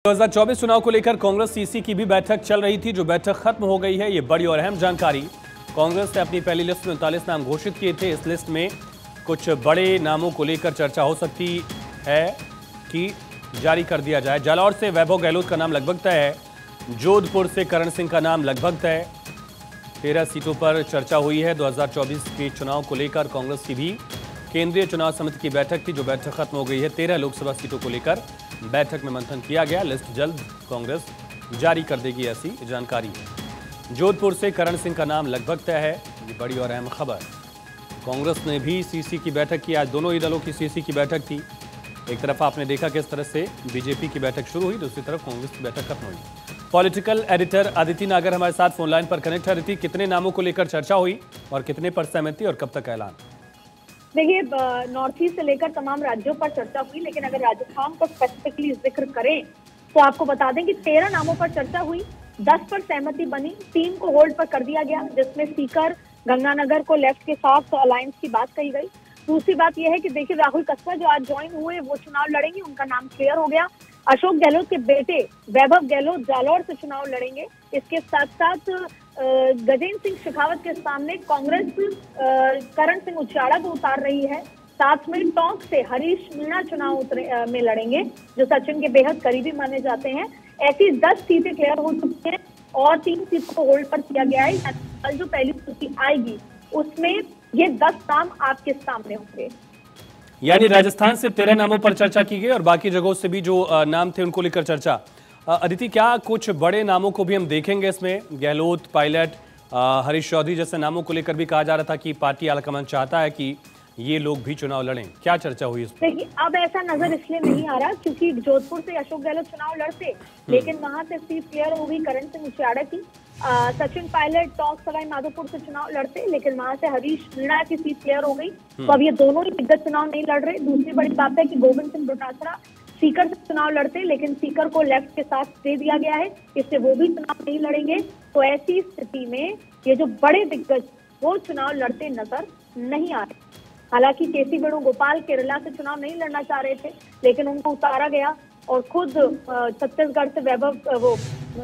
2024 चुनाव को लेकर कांग्रेस सीसी की भी बैठक चल रही थी, जो बैठक खत्म हो गई है। ये बड़ी और अहम जानकारी। कांग्रेस ने अपनी पहली लिस्ट में 39 नाम घोषित किए थे। इस लिस्ट में कुछ बड़े नामों को लेकर चर्चा हो सकती है कि जारी कर दिया जाए। जालौर से वैभव गहलोत का नाम लगभग तय है। जोधपुर से करण सिंह का नाम लगभग तय। 13 सीटों पर चर्चा हुई है। 2024 के चुनाव को लेकर कांग्रेस की भी केंद्रीय चुनाव समिति की बैठक थी, जो बैठक खत्म हो गई है। 13 लोकसभा सीटों को लेकर बैठक में मंथन किया गया। लिस्ट जल्द कांग्रेस जारी कर देगी, ऐसी जानकारी है। जोधपुर से करण सिंह का नाम लगभग तय है। ये बड़ी और अहम खबर। कांग्रेस ने भी सीसी की बैठक की। आज दोनों ही दलों की सीसी की बैठक थी। एक तरफ आपने देखा किस तरह से बीजेपी की बैठक शुरू हुई, दूसरी तरफ कांग्रेस की बैठक खत्म हुई। पॉलिटिकल एडिटर अदिति नागर हमारे साथ फोन लाइन पर कनेक्ट है। अदिति, कितने नामों को लेकर चर्चा हुई और कितने पर सहमति और कब तक ऐलान? देखिए, नॉर्थ ईस्ट से लेकर तमाम राज्यों पर चर्चा हुई, लेकिन अगर राजस्थान को स्पेसिफिकली जिक्र करें तो आपको बता दें कि 13 नामों पर चर्चा हुई, 10 पर सहमति बनी, 3 को होल्ड पर कर दिया गया, जिसमें सीकर गंगानगर को लेफ्ट के साथ अलायंस की बात कही गई। दूसरी बात यह है कि देखिए, राहुल कसवा जो आज ज्वाइन हुए वो चुनाव लड़ेंगे, उनका नाम क्लियर हो गया। अशोक गहलोत के बेटे वैभव गहलोत जालौर से चुनाव लड़ेंगे। इसके साथ साथ गजेंद्र सिंह शेखावत के सामने कांग्रेस करण सिंह उचाड़ा को उतार रही है। साथ में टोंक से हरीश मीणा चुनाव में लड़ेंगे, जो सचिन के बेहद करीबी माने जाते हैं। ऐसी 10 सीटें क्लियर हो चुकी हैं और 3 सीटों को होल्ड पर किया गया है। कल जो पहली सूची आएगी उसमें ये 10 नाम आपके सामने होंगे। यानी राजस्थान से 13 नामों पर चर्चा की गई और बाकी जगहों से भी जो नाम थे उनको लेकर चर्चा। अदिति, क्या कुछ बड़े नामों को भी हम देखेंगे इसमें? गहलोत, पायलट, हरीश चौधरी जैसे नामों को लेकर भी कहा जा रहा था कि पार्टी आलाकमान चाहता है कि ये लोग भी चुनाव लड़ें। क्या चर्चा हुई इस पर? देखिए, अब ऐसा नजर इसलिए नहीं आ रहा क्योंकि जोधपुर से अशोक गहलोत चुनाव लड़ते, लेकिन वहां से सीट क्लियर हो गई करण सिंह उचाड़ा की। सचिन पायलट टोंक सवाई माधोपुर से चुनाव लड़ते, लेकिन वहां से हरीश मीणा की सीट क्लियर हो गई। तो अब ये दोनों ही दिग्गज चुनाव नहीं लड़ रहे। दूसरी बड़ी बात है कि गोविंद सिंह डोटासरा सीकर से चुनाव लड़ते, लेकिन सीकर को लेफ्ट के साथ दे दिया गया है, इससे वो भी चुनाव नहीं लड़ेंगे। तो ऐसी स्थिति में ये जो बड़े दिग्गज वो चुनाव लड़ते नजर नहीं आ रहे। हालांकि केसी वेणुगोपाल केरला से चुनाव नहीं लड़ना चाह रहे थे, लेकिन उनको उतारा गया और खुद छत्तीसगढ़ से वैभव वो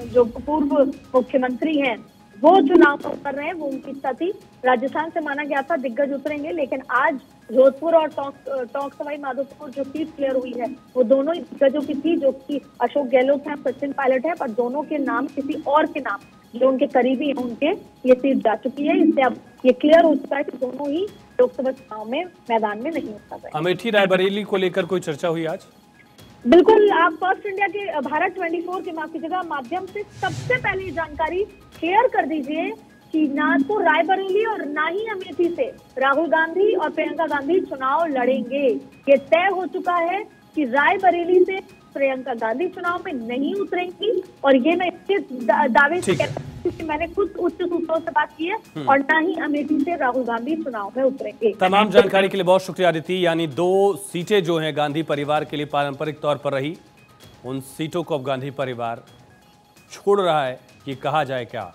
जो पूर्व मुख्यमंत्री हैं वो चुनाव कर रहे हैं। वो उनकी इच्छा थी। राजस्थान से माना गया था दिग्गज उतरेंगे, लेकिन आज जोधपुर और टोंक सवाई माधोपुर जो सीट क्लियर हुई है वो दोनों ही दिग्गजों की थी, जो कि अशोक गहलोत है, सचिन पायलट है, पर दोनों के नाम किसी और के नाम जो उनके करीबी हैं उनके ये सीट जा चुकी है। इससे अब ये क्लियर हो चुका है कि दोनों ही लोकसभा चुनाव में मैदान में नहीं हो सकते। अमेठी रायबरेली को लेकर कोई चर्चा हुई आज? बिल्कुल, आप फर्स्ट इंडिया के भारत 24 के माध्यम से सबसे पहले जानकारी शेयर कर दीजिए कि ना तो रायबरेली और ना ही अमेठी से राहुल गांधी और प्रियंका गांधी चुनाव लड़ेंगे। ये तय हो चुका है कि रायबरेली से प्रियंका गांधी चुनाव में नहीं उतरेंगी, और ये मैं इसके दावे से कहता हूं क्योंकि मैंने खुद उच्च सूत्रों से बात की है, और ना ही अमेठी से राहुल गांधी चुनाव में उतरेंगे। तमाम जानकारी के लिए बहुत शुक्रिया अदिति। यानी 2 सीटें जो हैं गांधी परिवार के लिए पारंपरिक तौर पर रही, उन सीटों को अब गांधी परिवार छोड़ रहा है, ये कहा जाए क्या?